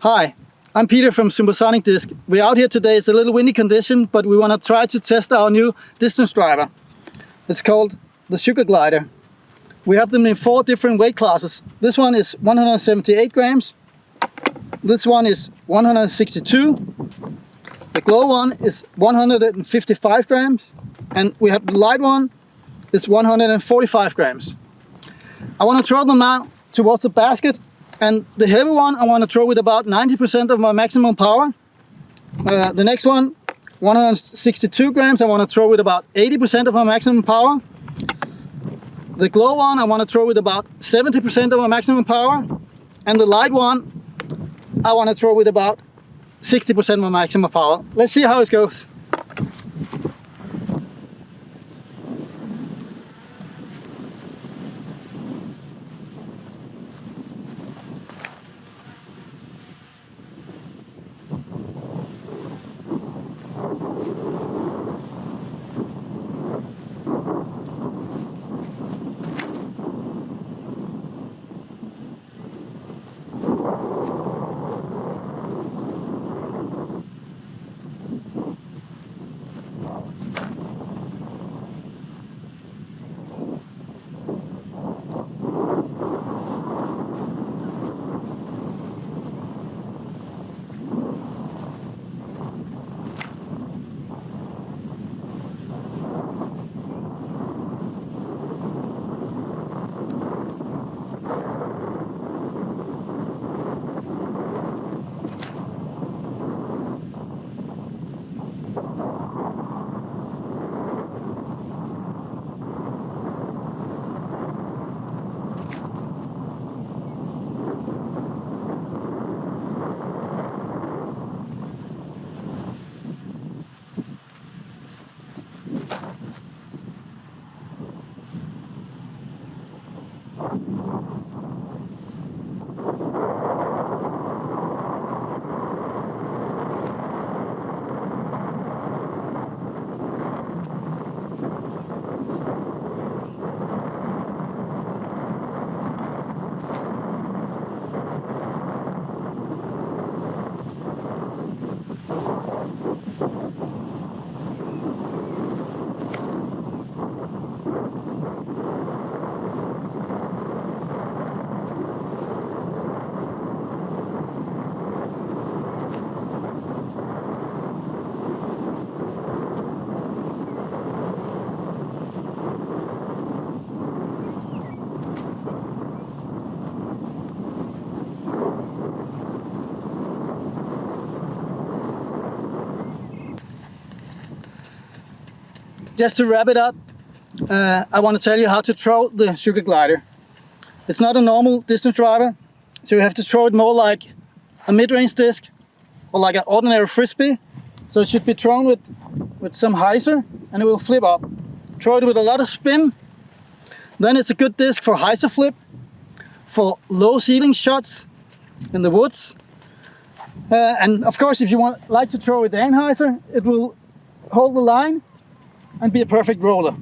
Hi, I'm Peter from Supersonic Disc. We're out here today. It's a little windy condition, but we want to try to test our new distance driver. It's called the Sugar Glider. We have them in 4 different weight classes. This one is 178 grams. This one is 162. The glow one is 155 grams. And we have the light one, it's 145 grams. I want to throw them out towards the basket. And the heavy one I want to throw with about 90% of my maximum power. The next one, 162 grams, I want to throw with about 80% of my maximum power. The glow one I want to throw with about 70% of my maximum power. And the light one I want to throw with about 60% of my maximum power. Let's see how it goes. Just to wrap it up, I want to tell you how to throw the Sugar Glider. It's not a normal distance driver, so you have to throw it more like a mid-range disc or like an ordinary frisbee. So it should be thrown with some hyzer and it will flip up. Throw it with a lot of spin. Then it's a good disc for hyzer flip, for low ceiling shots in the woods. And of course, if you like to throw with the hyzer, it will hold the line and be a perfect roller.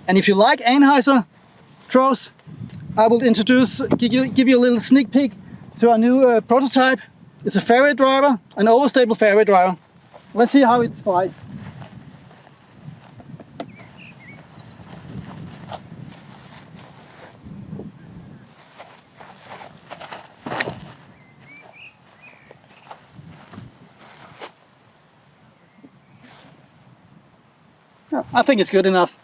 And if you like Anheuser throws, I will give you a little sneak peek to our new prototype. It's a fairway driver, an overstable fairway driver. Let's see how it flies. I think it's good enough.